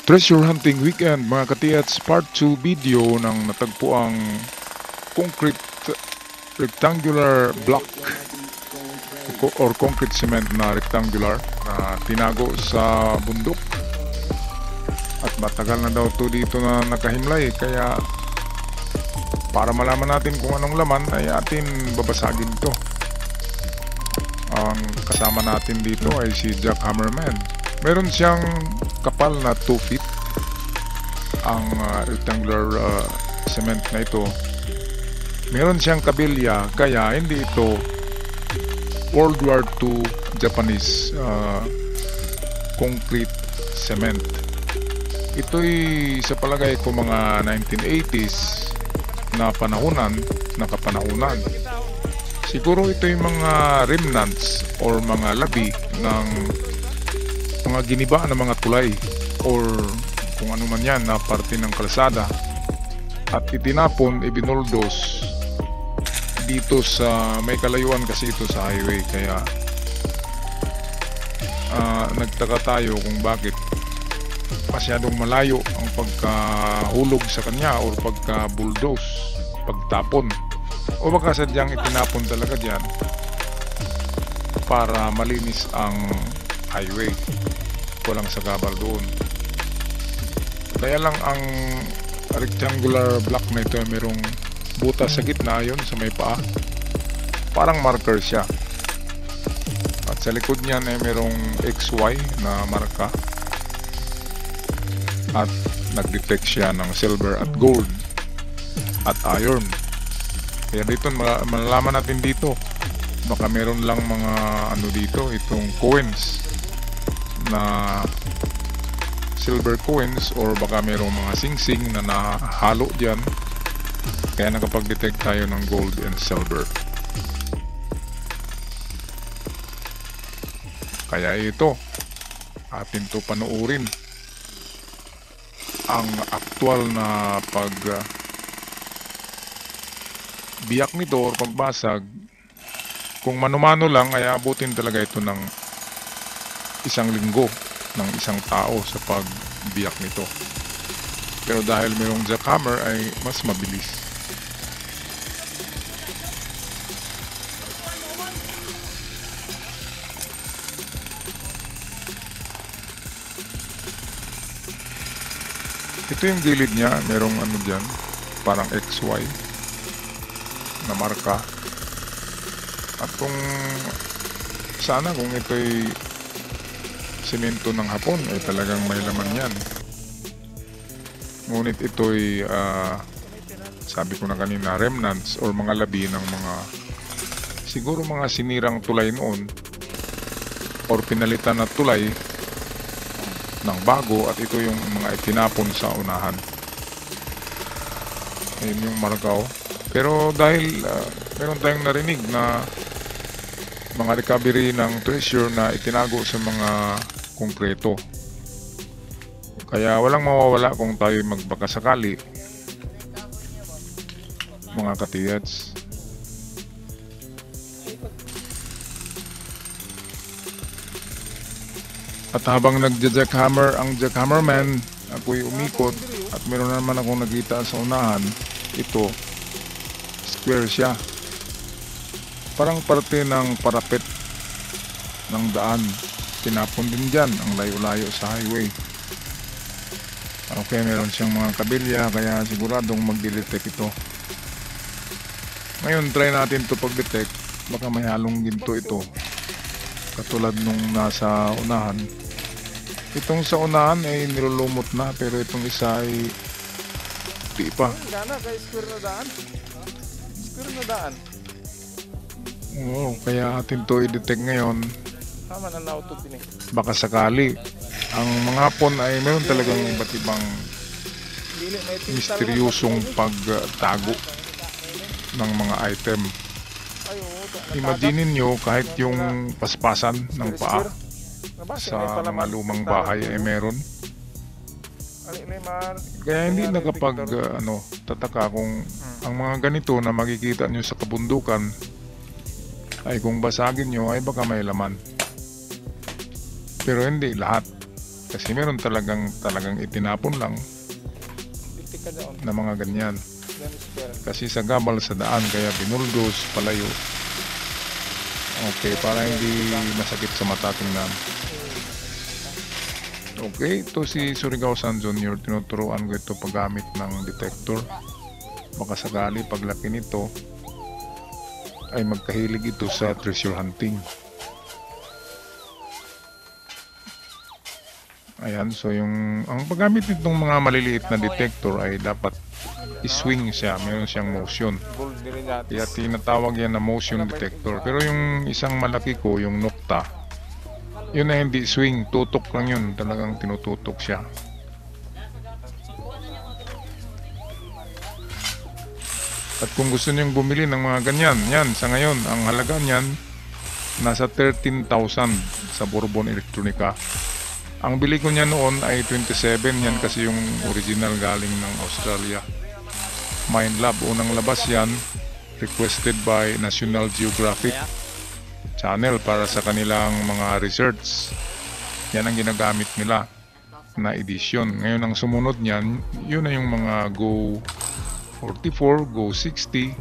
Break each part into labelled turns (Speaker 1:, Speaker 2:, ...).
Speaker 1: Treasure Hunting Weekend mga katiyats, part 2 video ng natagpuang concrete rectangular block or concrete cement na rectangular na tinago sa bundok at matagal na daw to dito na nakahimlay, kaya para malaman natin kung anong laman ay atin babasagin to. Ang kasama natin dito ay si Jack Hammerman. Meron siyang kapal na 2 feet ang rectangular cement na ito. Meron siyang kabilya, kaya hindi ito World War II Japanese concrete cement. Ito'y sa palagay ko mga 1980s na kapanahunan. Siguro ito yung mga remnants or mga labi ng mga giniba na mga tulay or kung ano man yan na parte ng kalsada, at itinapon, ibinoldos dito sa may kalayuan kasi ito sa highway, kaya nagtaka tayo kung bakit masyadong malayo ang pagkahulog sa kanya or pagka-bulldoze, pagtapon, o baka sadyang itinapon talaga dyan para malinis ang highway, walang sagabal doon. Kaya lang ang rectangular block na ito ay mayroong butas sa gitna, yun sa may paa, parang marker siya, at sa likod niyan ay mayroong XY na marka at nag-detect siya ng silver at gold at iron. Kaya dito malalaman natin dito, baka meron lang mga ano dito, itong coins na silver coins, or baka mayroong mga singsing na nahalo dyan, kaya nakapag-detect tayo ng gold and silver. Kaya ito, atin to panuurin ang aktual na biyak nito or pagbasag. Kung mano-mano lang ay abutin talaga ito ng 1 linggo ng isang tao sa pagbiyak nito, pero dahil mayroong jackhammer ay mas mabilis. Ito yung gilid niya, merong ano dyan, parang XY na marka. At kung sana kung ito'y simento ng Hapon ay talagang may laman yan. Ngunit ito'y sabi ko na kanina, remnants or mga labi ng mga siguro mga sinirang tulay noon or pinalitan na tulay ng bago, at ito yung mga itinapon sa unahan. Ayun yung markaw. Pero dahil meron tayong narinig na mga recovery ng treasure na itinago sa mga konkreto, kaya walang mawawala kung tayo magbakasakali, mga katiyats. At habang nagja-jackhammer ang jackhammerman, ako'y umikot at meron naman akong nakita sa unahan. Ito, square siya, parang parte ng parapet ng daan. Tinapon din dyan, ang layo-layo sa highway. Okay, meron siyang mga kabilya, kaya siguradong mag-detect ito. Ngayon, try natin to pag-detect. Baka may halong ginto ito, katulad nung nasa unahan. Itong sa unahan ay nilulumot na, pero itong isa ay di pa.
Speaker 2: Square na daan. Square na daan.
Speaker 1: Oo, kaya atin to i-detect ngayon.
Speaker 2: Tama na nautot din eh.
Speaker 1: Baka sakali. Ang mga Hapon ay meron talagang iba't ibang misteryosong pagtago ng mga item. Imaginin nyo, kahit yung paspasan ng paa sa mga lumang bahay ay meron. Kaya hindi tataka kung ang mga ganito na makikita nyo sa kabundukan ay kung basagin nyo ay baka may laman. Pero hindi lahat. Kasi meron talagang itinapon lang
Speaker 2: Pitik ka doon.
Speaker 1: na mga ganyan.
Speaker 2: Yan is square.
Speaker 1: Kasi sa gabal sa daan, kaya binuldos palayo. Okay, para hindi masakit sa mata tingnan. Okay, ito si Surigao San Jr. Tinuturuan ko ito paggamit ng detector. Baka sakali paglaki nito ay magkahilig ito sa treasure hunting. Ayan, so ang paggamit nitong mga maliliit na detector ay dapat i-swing siya, meron siyang motion.
Speaker 2: Gold din natin.
Speaker 1: Kaya tinatawag yan na motion detector. Pero yung isang malaki ko, yung Nokta, yun na hindi swing, tutok lang yun, talagang tinututok siya. At kung gusto niyong bumili ng mga ganyan, yan, sa ngayon, ang halaga niyan, nasa 13,000 sa Bourbon Electronica. Ang bili ko niya noon ay 27, yan kasi yung original galing ng Australia. Mind Lab, unang labas yan, requested by National Geographic Channel para sa kanilang mga research. Yan ang ginagamit nila na edition. Ngayon ang sumunod niyan, yun na yung mga Go 44, Go 60.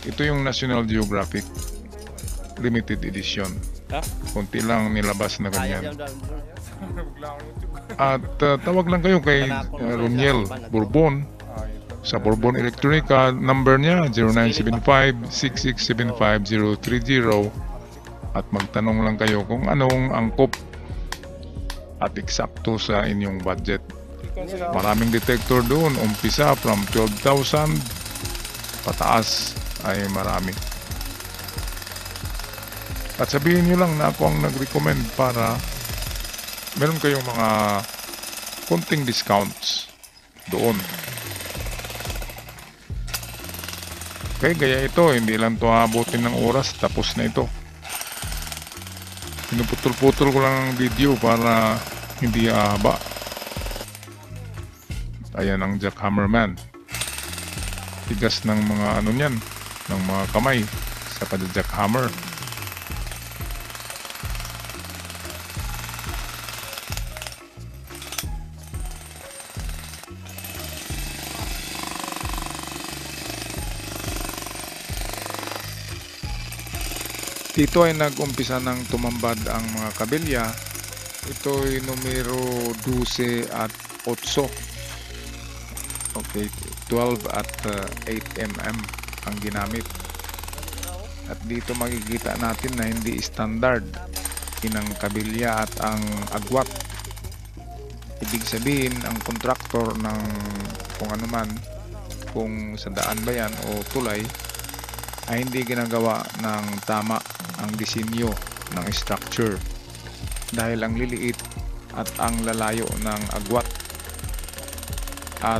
Speaker 1: Ito yung National Geographic limited edition.
Speaker 2: Ha?
Speaker 1: Konti lang nilabas na ganyan.
Speaker 2: Bigla akong YouTube.
Speaker 1: At tawag lang kayo kay Roniel Bourbon sa Bourbon Electronica. Number niya 0975-6675-030 at magtanong lang kayo kung anong angkop at eksakto sa inyong budget. Maraming detector doon, umpisa from 12,000 pataas ay marami. At sabihin nyo lang na ako ang nag-recommend para meron kayong mga konting discounts doon. Okay, gaya ito, hindi lang ito abutin ng oras, tapos na ito. Pinuputol-putol ko lang ang video para hindi haba. Ayan ang jackhammer man. Tigas ng mga ano niyan, ng mga kamay sa jackhammer. Dito ay nag-umpisa ng tumambad ang mga kabilya. Ito ay numero 12 at 8. Okay, 12 at 8 mm ang ginamit. At dito makikita natin na hindi standard inang kabilya at ang agwat. Ibig sabihin ang kontraktor ng kung ano man, kung sa daan ba yan o tulay, ay hindi ginagawa ng tama ang disenyo ng structure dahil ang liliit at ang lalayo ng agwat at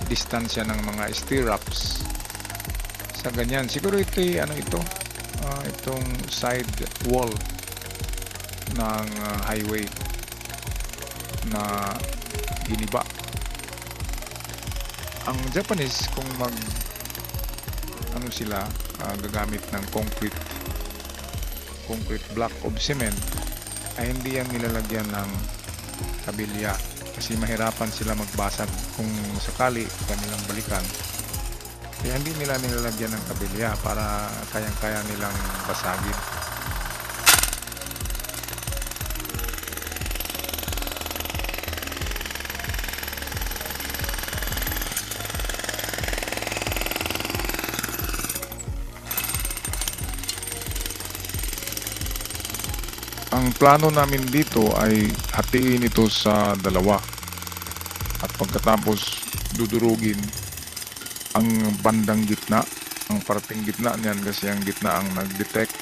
Speaker 1: distansya ng mga stirrups sa ganyan. Siguro ito ay itong side wall ng highway na giniba. Ang Japanese kung sila gagamit ng concrete block of cement ay hindi yan nilalagyan ng kabilya kasi mahirapan sila magbasag kung sakali kanilang balikan. Kaya hindi nila nilalagyan ng kabilya para kayang-kaya nilang basagin. Ang plano namin dito ay hatiin ito sa dalawa at pagkatapos dudurugin ang bandang gitna, ang parting gitna niyan kasi ang gitna ang nag-detect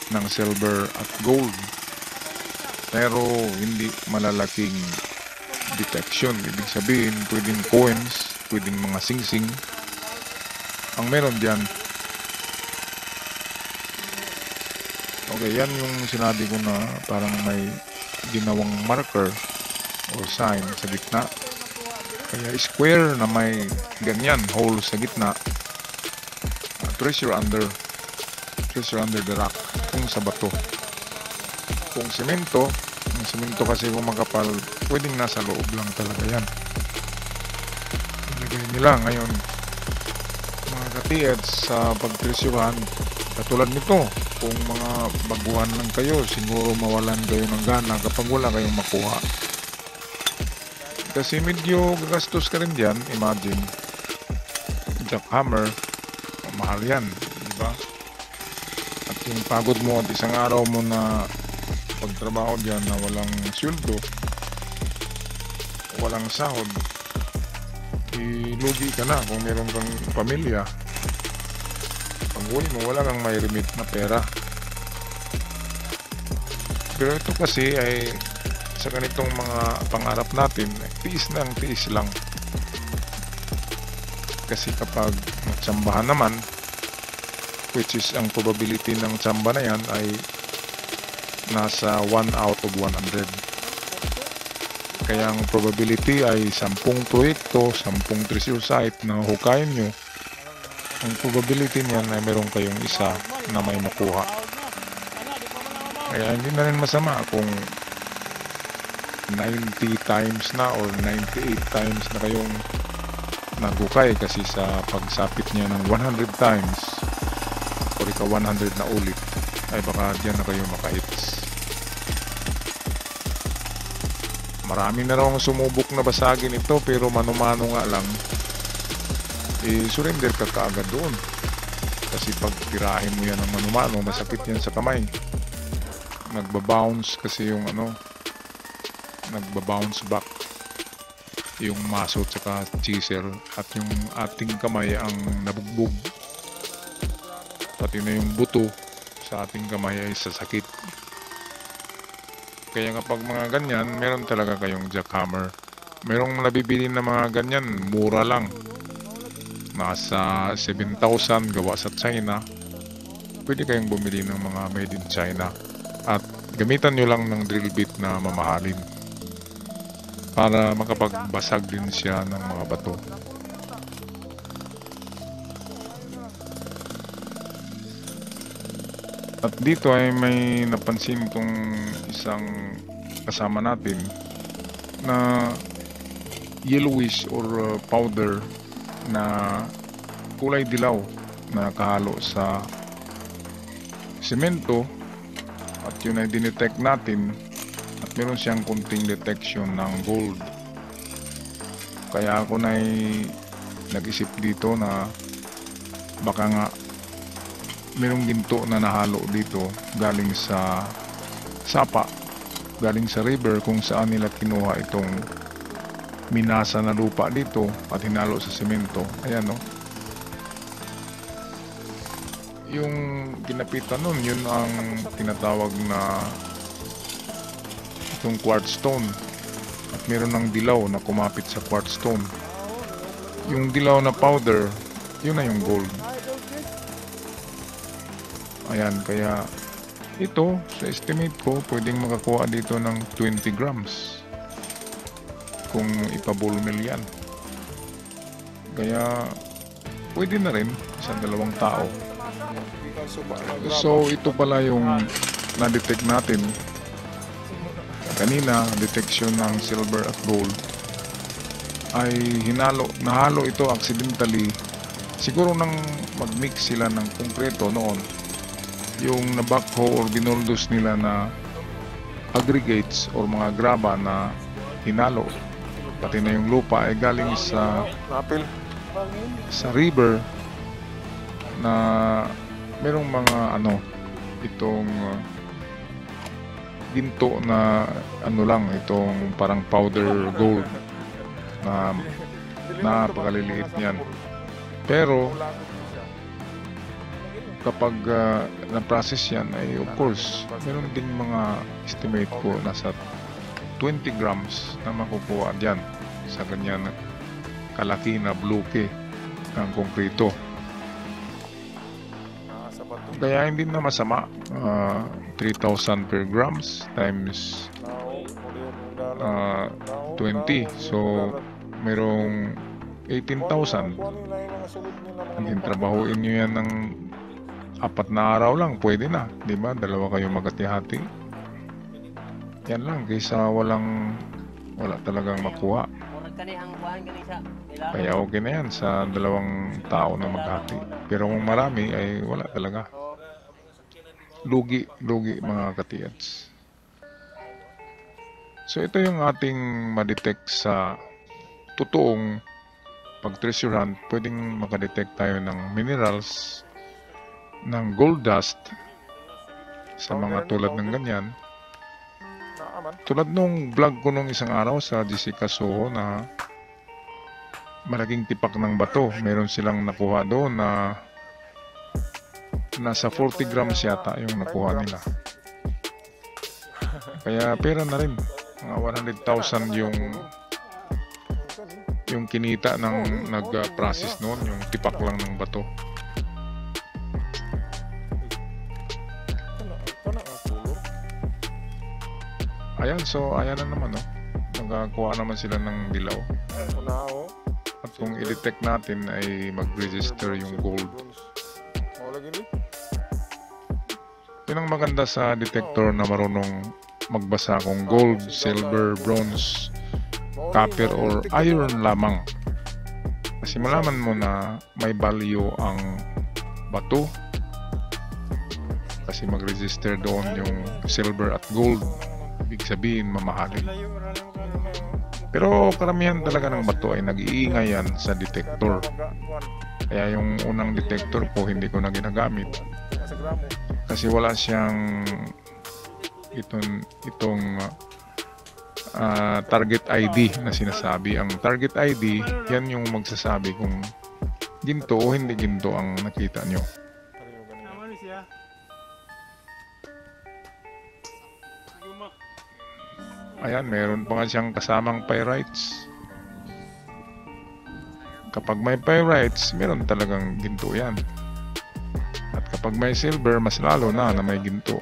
Speaker 1: ng silver at gold, pero hindi malalaking detection. Ibig sabihin pwedeng coins, pwedeng mga singsing ang meron dyan. Okay, yan yung sinabi ko na parang may ginawang marker o sign sa gitna. Kaya square na may ganyan, hole sa gitna. Treasure under the rock, kung sa bato. Kung semento, Ang simento kasi kung makapal, pwedeng nasa loob lang talaga yan. Ilagay nila ngayon, mga ka-TH, sa pagpresyohan, katulad nito, kung mga baguhan lang kayo, siguro mawalan kayo ng gana kapag wala kayong makuha. Kasi medyo gagastos ka rin dyan, imagine, jackhammer, mahal yan, di ba? At yung pagod mo at isang araw mo na pagtrabaho dyan na walang sweldo, walang sahod, ilugi ka na kung meron kang pamilya. Pag uwi mo, wala kang may remit na pera. Pero ito kasi ay sa ganitong mga pangarap natin, tiis lang. Kasi kapag nagtsambahan naman, which is ang probability ng tsamba na yan ay nasa 1 out of 100. Kaya ang probability ay 10 proyekto, 10 treasure site na hukayin nyo. Ang probability niyan ay meron kayong isa na may makuha. Kaya hindi na rin masama kung 90 times na or 98 times na kayong naghukay, kasi sa pagsapit niya ng 100 times or ika 100 na ulit ay baka diyan na kayo maka-hits. Marami na raw ang sumubok na basagin ito, pero mano-mano nga lang, surrender ka kaagad doon. Kasi pag tirahin mo yan ng mano-mano, masakit yan sa kamay. Nagbabounce kasi yung nagbabounce back yung maso at chisel, at yung ating kamay ang nabugbog. Pati na yung buto sa ating kamay ay sasakit. Kaya kapag mga ganyan, meron talaga kayong jackhammer. Merong nabibili na mga ganyan, mura lang. Nasa 7,000, gawa sa China. Pwede kayong bumili ng mga made in China. At gamitan nyo lang ng drill bit na mamahalin para makapagbasag din siya ng mga bato. At dito ay may napansin kong isang kasama natin na yellowish or powder na kulay dilaw na kahalo sa semento, at yun ay dinetect natin at meron siyang kunting detection ng gold. Kaya ako na nag-isip dito na baka nga merong ginto na nahalo dito galing sa sapa, galing sa river kung saan nila kinuha itong minasa na lupa dito at hinalo sa semento. Ayan, no? Yung ginapitan nun, yun ang tinatawag na itong quartz stone, at meron ng dilaw na kumapit sa quartz stone. Yung dilaw na powder, yun na yung gold. Ayan, kaya ito sa estimate ko pwedeng makakuha dito ng 20 grams kung ipa-ball mill yan. Kaya pwede na rin sa 2 tao. So ito pala yung na-detect natin kanina, detection ng silver at gold ay nahalo ito accidentally. Siguro nang mag-mix sila ng konkreto noon, yung na-backhoe or binuldos nila na aggregates or mga graba na hinalo, pati na yung lupa ay galing sa river na merong mga itong ginto na lang, itong parang powder gold na napakaliliit niyan. Pero kapag na-process yan ay of course meron ding mga estimate ko nasa 20 grams na makukuha dyan sa ganyan kalaki na bloke ng konkreto. Kaya hindi na masama, 3,000 per grams times 20, so merong 18,000. Ang trabahuin nyo yan ng 4 na araw lang, pwede na, di ba? 2 kayo magati-hati. Yan lang, kaysa wala talagang makuha. Kaya okay na yan sa dalawang tao na maghati. Pero kung marami ay wala talaga. Lugi mga katiyats. So ito yung ating ma-detect sa totoong pag treasure hunt. Pwedeng makadetect tayo ng minerals, ng gold dust sa mga tulad ng ganyan. Tulad nung vlog ko nung isang araw sa Jessica Soho na malaking tipak ng bato. Meron silang nakuha doon na nasa 40 grams yata yung nakuha nila. Kaya pera na rin. Mga 100,000 yung kinita ng nag-process noon, yung tipak lang ng bato. Ayan, so ayan na naman, oh. Nagkakuha naman sila ng dilaw. At kung i-detect natin ay mag-register yung gold. Yun ang maganda sa detector na marunong magbasa kung gold, silver, bronze, copper, or iron lamang. Kasi malaman mo na may value ang bato. Kasi mag-register doon yung silver at gold. Ibig sabihin mamahalin. Pero karamihan talaga ng bato ay nag-iingay yan sa detector. Kaya yung unang detector ko hindi ko na ginagamit. Kasi wala siyang itong target ID na sinasabi. Ang target ID, yan yung magsasabi kung ginto o hindi ginto ang nakita nyo. Ayan, meron pa nga siyang kasamang pyrites. Kapag may pyrites, meron talagang ginto yan. At kapag may silver, mas lalo na may ginto.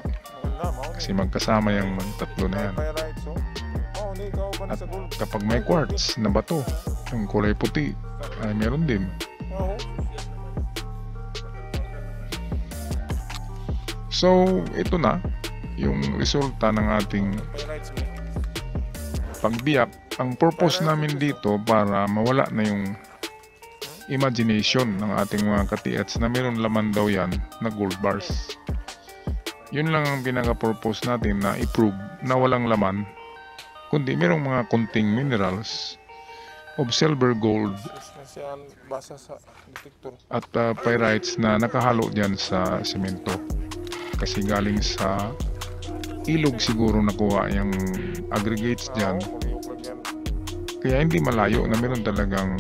Speaker 1: Kasi magkasama yung tatlo na yan. At kapag may quartz na bato, yung kulay puti, ay meron din. So, ito na yung resulta ng ating pagbiyak. Ang purpose namin dito para mawala na yung imagination ng ating mga katiyats na meron laman daw yan na gold bars. Yun lang ang pinaka-purpose natin na i-prove na walang laman, kundi merong mga kunting minerals of silver, gold, at pyrites na nakahalo dyan sa semento. Kasi galing sa ilog siguro nakuha yung aggregates dyan. Kaya hindi malayo na meron talagang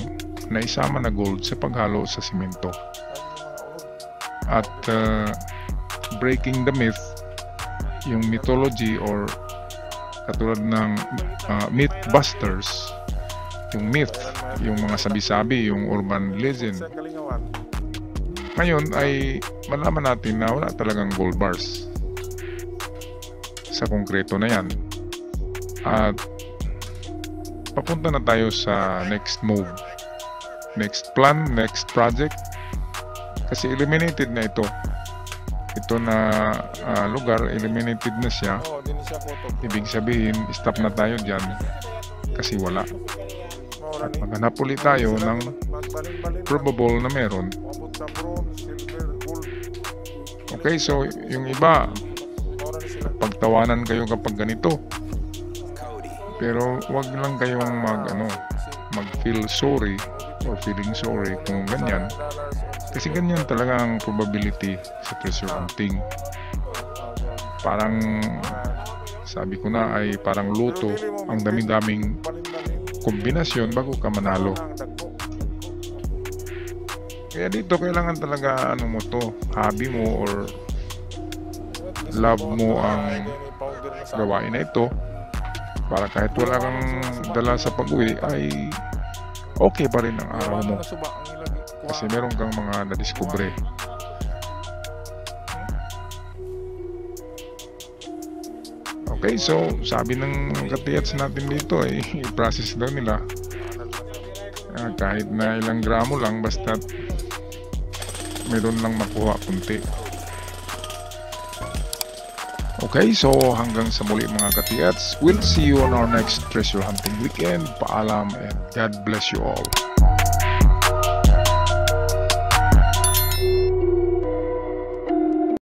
Speaker 1: naisama na gold sa paghalo sa semento. At breaking the myth, yung mythology or katulad ng mythbusters, yung myth, yung mga sabi-sabi, yung urban legend. Ngayon ay malaman natin na wala talagang gold bars sa konkreto na yan. At papunta na tayo sa next move, next plan, next project. Kasi eliminated na ito na lugar, eliminated na siya. Ibig sabihin, stop na tayo dyan kasi wala. At maghanap ulit tayo ng probable na meron. Okay, so yung iba pagtawanan kayo kapag ganito, pero wag lang kayong mag feel sorry or feeling sorry kung ganyan, kasi ganyan talaga ang probability sa treasure hunting. Parang sabi ko na ay parang luto, ang dami-daming kombinasyon bago ka manalo. Kaya dito kailangan talaga mo to, hobby mo or love mo ang gawain na ito, para kahit wala kang dala sa pag-uwi ay okay pa rin ang araw mo kasi meron kang mga nadiskubre. Okay, so sabi ng katiyats natin dito ay i-process daw nila kahit na ilang gramo lang, basta meron lang makuha kunti. Okay, so hanggang sa muli mga katiyats. We'll see you on our next treasure hunting weekend. Paalam and God bless you all.